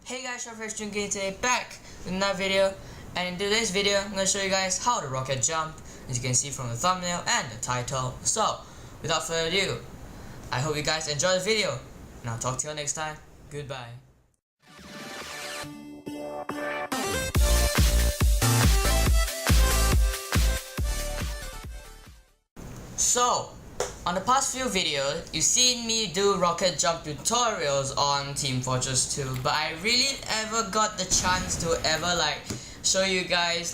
Hey guys, Fresh Drinking today back with another video, and in today's video I'm going to show you guys how to rocket jump, as you can see from the thumbnail and the title. So without further ado, I hope you guys enjoy the video, and I'll talk to you next time. Goodbye. So on the past few videos, you've seen me do rocket jump tutorials on Team Fortress 2, but I really ever got the chance to ever show you guys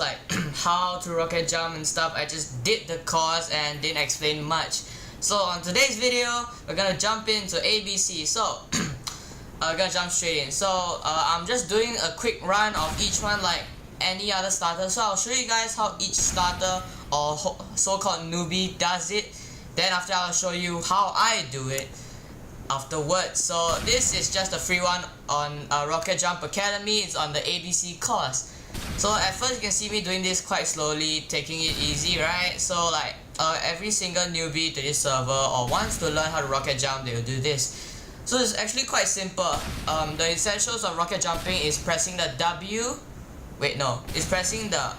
how to rocket jump and stuff. I just did the course and didn't explain much. So on today's video, we're gonna jump into ABC. So we're gonna jump straight in. So I'm just doing a quick run of each one like any other starter. So I'll show you guys how each starter or so-called newbie does it. Then after, I'll show you how I do it afterwards. So this is just a free one on Rocket Jump Academy. It's on the ABC course. So at first you can see me doing this quite slowly, taking it easy, right? So every single newbie to this server or wants to learn how to rocket jump, they will do this. So it's actually quite simple. The essentials of rocket jumping is pressing the it's pressing the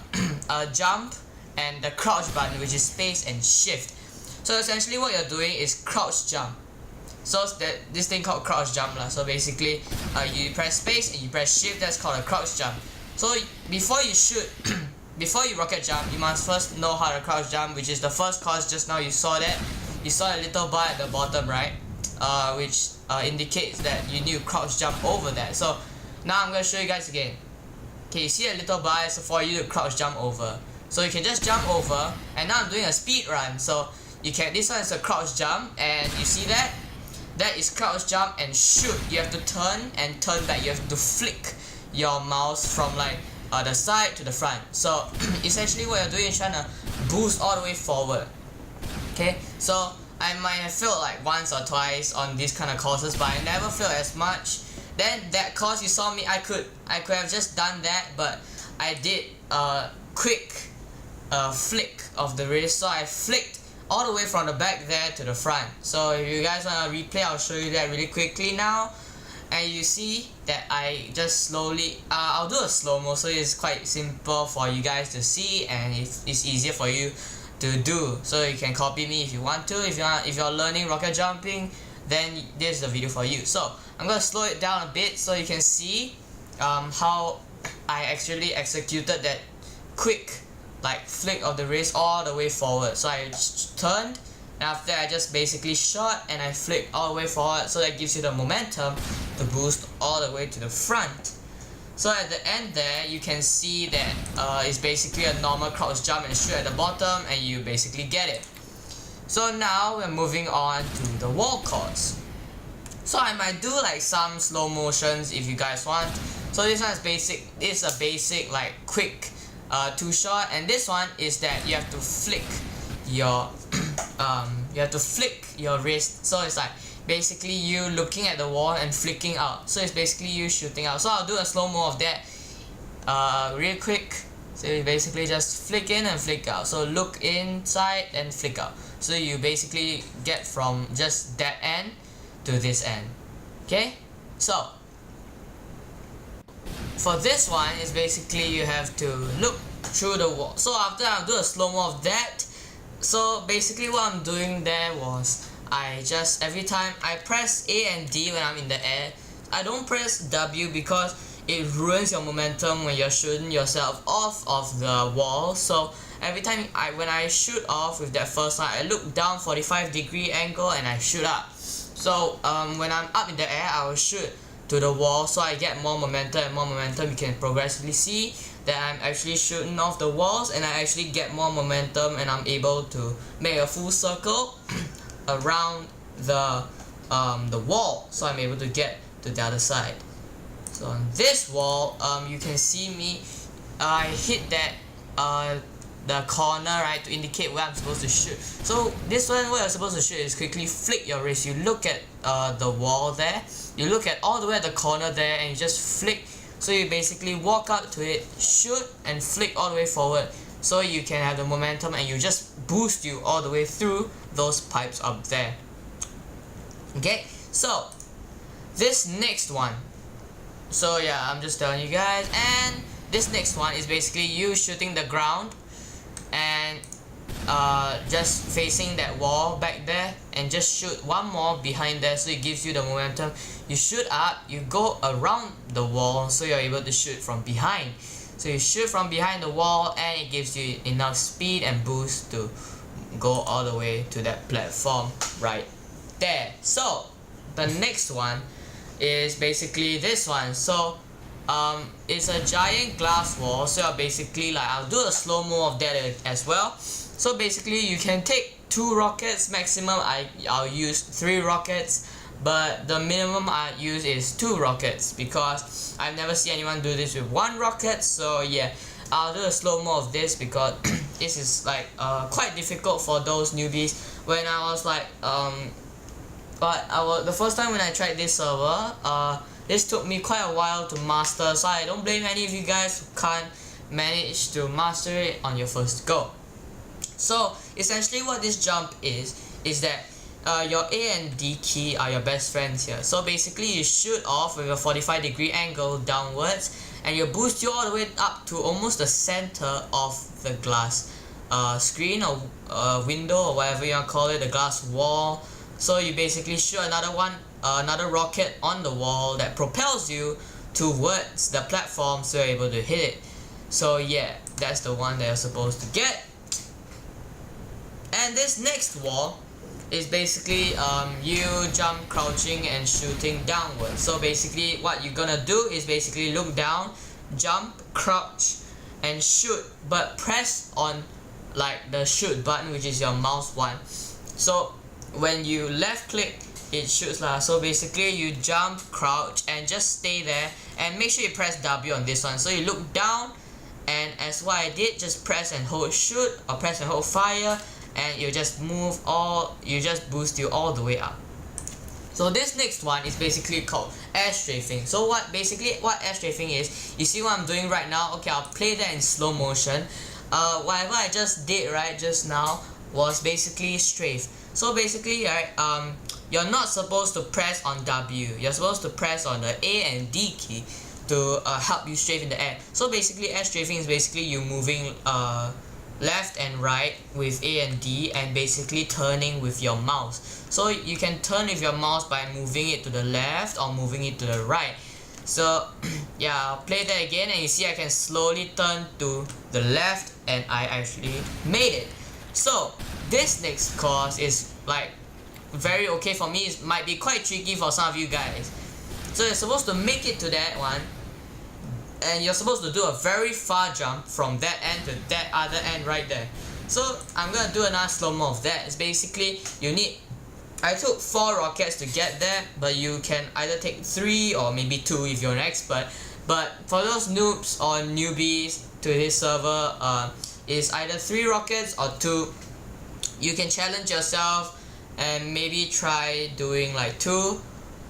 jump and the crouch button, which is space and shift. So essentially what you're doing is crouch jump. So this thing called crouch jump lah. So basically you press space and you press shift. That's called a crouch jump. So before you shoot before you rocket jump, you must first know how to crouch jump, which is the first course. Just now you saw that. You saw a little bar at the bottom, right? Which indicates that you need to crouch jump over that. So now I'm going to show you guys again. Okay, you see a little bar, so for you to crouch jump over. So you can just jump over, and now I'm doing a speed run. So this one is a crouch jump, and you see that? That is crouch jump and shoot. You have to turn and turn back. You have to flick your mouse from the side to the front. So essentially what you're doing is trying to boost all the way forward. Okay, so I might have failed once or twice on these kind of courses, but I never failed as much. Then that course you saw me, I could have just done that, but I did a quick flick of the wrist. So I flicked all the way from the back there to the front. So if you guys want to replay, I'll show you that really quickly now. And you see that I just slowly I'll do a slow-mo, so it's quite simple for you guys to see, and it's easier for you to do. So you can copy me if you want to. If you're learning rocket jumping, then this is the video for you. So I'm gonna slow it down a bit so you can see how I actually executed that quick flick of the wrist all the way forward. So I turned, and after I just basically shot and I flicked all the way forward. So that gives you the momentum to boost all the way to the front. So at the end there, you can see that it's basically a normal crouch jump and shoot at the bottom, and you basically get it. So now we're moving on to the wall course. So I might do some slow motions if you guys want. So this one is basic. It's a basic quick two shot, and this one is that you have to flick your wrist. So it's basically you looking at the wall and flicking out. So it's basically you shooting out. So I'll do a slow-mo of that real quick. So you basically just flick in and flick out. So look inside and flick out. So you basically get from just that end to this end. Okay, so for this one is basically you have to look through the wall. So after I'll do a slow-mo of that. So basically what I'm doing there was every time I press A and D when I'm in the air. I don't press W because it ruins your momentum when you're shooting yourself off of the wall. So every time when I shoot off with that first one, I look down 45-degree angle and I shoot up. So when I'm up in the air, I will shoot to the wall, so I get more momentum and more momentum. You can progressively see that I'm actually shooting off the walls, and I actually get more momentum, and I'm able to make a full circle around the wall, so I'm able to get to the other side. So on this wall, you can see me, I hit that the corner, right, to indicate where I'm supposed to shoot. So this one, what you're supposed to shoot is quickly flick your wrist. You look at the wall there, you look at all the way at the corner there, and you just flick. So you basically walk up to it, shoot, and flick all the way forward, so you can have the momentum, and you just boost you all the way through those pipes up there. Okay, so this next one, So yeah, I'm just telling you guys. And this next one is basically you shooting the ground and just facing that wall back there, and just shoot one more behind there, so it gives you the momentum. You shoot up, you go around the wall, so you're able to shoot from behind. So you shoot from behind the wall, and it gives you enough speed and boost to go all the way to that platform right there. So the next one is basically this one. So it's a giant glass wall, so basically, like, I'll do a slow-mo of that as well. So basically you can take 2 rockets maximum. I'll use 3 rockets, but the minimum I use is 2 rockets because I've never seen anyone do this with 1 rocket. So yeah, I'll do a slow-mo of this because this is like quite difficult for those newbies. When I was like the first time when I tried this server, this took me quite a while to master, so I don't blame any of you guys who can't manage to master it on your first go. So essentially what this jump is that your A and D key are your best friends here. So basically you shoot off with a 45-degree angle downwards, and you boost you all the way up to almost the center of the glass screen or window or whatever you want to call it, the glass wall. So you basically shoot another rocket on the wall that propels you towards the platform, so you're able to hit it. So yeah, that's the one that you're supposed to get. And this next wall is basically you jump crouching and shooting downwards. So basically what you're gonna do is basically look down, jump, crouch and shoot, but press on like the shoot button, which is your mouse one. So when you left click, it shoots lah. So basically you jump, crouch and just stay there, and make sure you press W on this one. So you look down, and as what I did, just press and hold shoot or press and hold fire, and you just boost you all the way up. So this next one is basically called air strafing. So what air strafing is, you see what I'm doing right now? Okay, I'll play that in slow motion. Whatever I just did right just now was basically strafe. So basically, right, you're not supposed to press on W. You're supposed to press on the A and D key to help you strafe in the air. So basically, air strafing is basically you moving left and right with A and D, and basically turning with your mouse. So you can turn with your mouse by moving it to the left or moving it to the right. So yeah, I'll play that again, and you see I can slowly turn to the left, and I actually made it. So this next course is like very okay for me. It might be quite tricky for some of you guys. So you're supposed to make it to that one, and you're supposed to do a very far jump from that end to that other end right there. So I'm gonna do another slow-mo of that. It's basically I took 4 rockets to get there, but you can either take 3 or maybe 2 if you're an expert. But for those noobs or newbies to this server, it's either 3 rockets or 2. You can challenge yourself and maybe try doing like 2,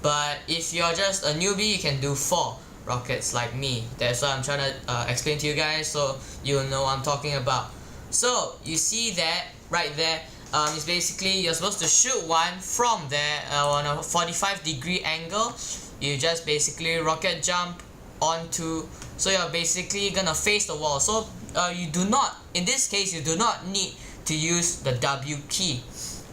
but if you're just a newbie, you can do 4 rockets like me. That's what I'm trying to explain to you guys, so you'll know what I'm talking about. So you see that right there, it's basically you're supposed to shoot one from there on a 45-degree angle. You just basically rocket jump onto, so you're basically gonna face the wall. So in this case you do not need to use the W key.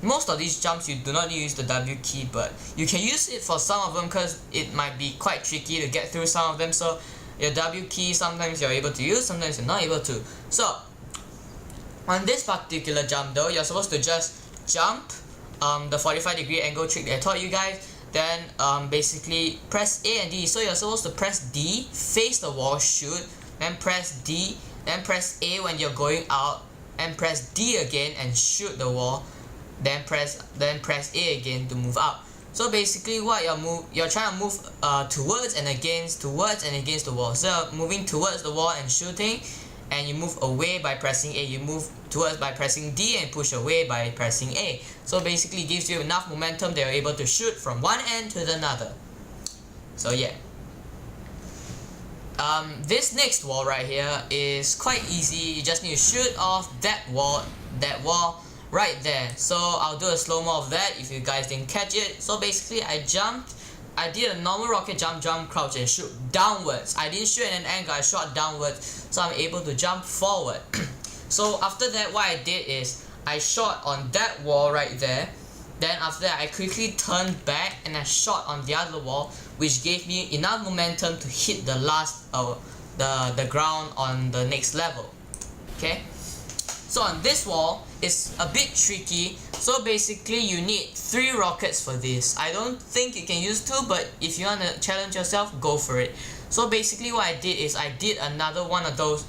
Most of these jumps you do not need to use the W key, but you can use it for some of them because it might be quite tricky to get through some of them. So your W key sometimes you're able to use, sometimes you're not able to. So on this particular jump though, you're supposed to just jump the 45-degree angle trick that I taught you guys, then basically press A and D. So you're supposed to press D, face the wall, shoot, then press D, then press A when you're going out, and press D again and shoot the wall, then press A again to move up. So basically what you're trying to move towards and against the wall. So moving towards the wall and shooting, and you move away by pressing A. You move towards by pressing D and push away by pressing A. So basically it gives you enough momentum that you're able to shoot from one end to the another. So yeah. This next wall right here is quite easy. You just need to shoot off that wall right there. So I'll do a slow-mo of that if you guys didn't catch it. So basically I jumped I did a normal rocket jump, crouch and shoot downwards. I didn't shoot at an angle, I shot downwards, so I'm able to jump forward. So after that, what I did is I shot on that wall right there. Then after that, I quickly turned back and I shot on the other wall, which gave me enough momentum to hit the last the ground on the next level. Okay, so on this wall it's a bit tricky. So basically you need 3 rockets for this. I don't think you can use 2, but if you want to challenge yourself, go for it. So basically what I did is I did another one of those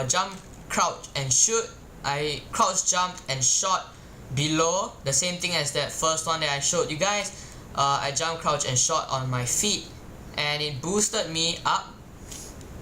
jump, crouch and shoot. I crouch, jumped and shot below, the same thing as that first one that I showed you guys. I jump, crouch and shot on my feet, and it boosted me up,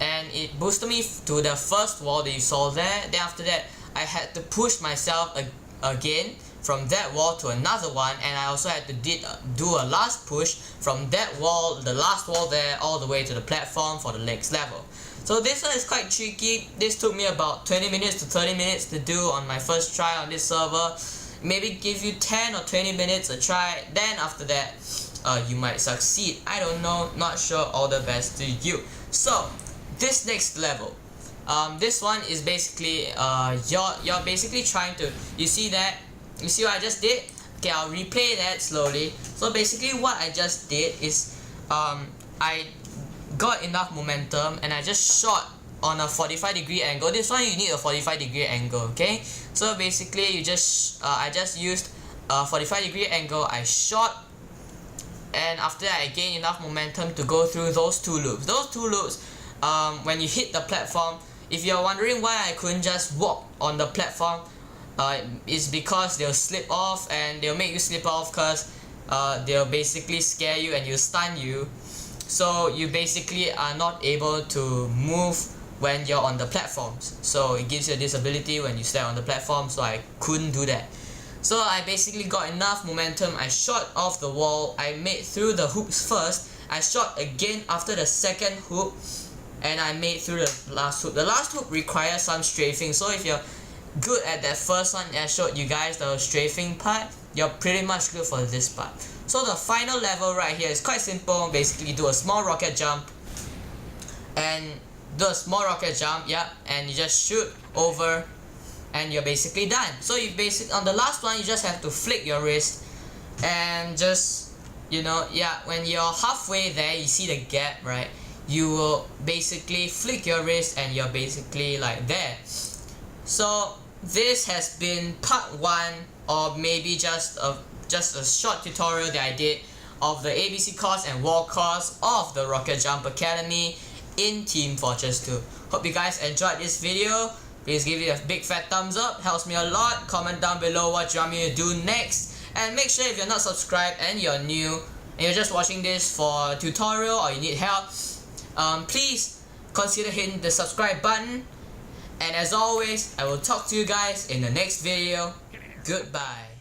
and it boosted me to the first wall that you saw there. Then after that, I had to push myself again from that wall to another one, and I also had to do a last push from that wall, the last wall there, all the way to the platform for the next level. So this one is quite tricky. This took me about 20 minutes to 30 minutes to do on my first try on this server. Maybe give you 10 or 20 minutes a try, then after that you might succeed. I don't know, not sure. All the best to you. So this next level, this one is basically you're basically trying to, you see that, you see what I just did? Okay, I'll replay that slowly. So basically what I just did is I got enough momentum and I just shot on a 45-degree angle. This one you need a 45-degree angle, okay? So basically you just I just used a 45-degree angle, I shot, and after that I gained enough momentum to go through those 2 loops. Those 2 loops, when you hit the platform, if you're wondering why I couldn't just walk on the platform, it's because they'll slip off, and they'll make you slip off because they'll basically scare you and you'll stun you. So you basically are not able to move when you're on the platforms. So it gives you a disability when you stand on the platform, so I couldn't do that. So I basically got enough momentum, I shot off the wall, I made through the hoops first, I shot again after the second hoop, and I made through the last hoop. The last hoop requires some strafing, so if you're good at that first one I showed you guys, the strafing part, you're pretty much good for this part. So the final level right here is quite simple. Basically do a small rocket jump, and do a small rocket jump, yeah, and you just shoot over and you're basically done. So you on the last one you just have to flick your wrist and just, you know, yeah, when you're halfway there, you see the gap, right? You will basically flick your wrist and you're basically like there. So this has been part 1, or maybe just a short tutorial that I did of the ABC course and wall course of the Rocket Jump Academy in Team Fortress 2. Hope you guys enjoyed this video. Please give it a big fat thumbs up, helps me a lot. Comment down below what you want me to do next, and make sure if you're not subscribed and you're new and you're just watching this for a tutorial or you need help, please consider hitting the subscribe button. And as always, I will talk to you guys in the next video. Goodbye.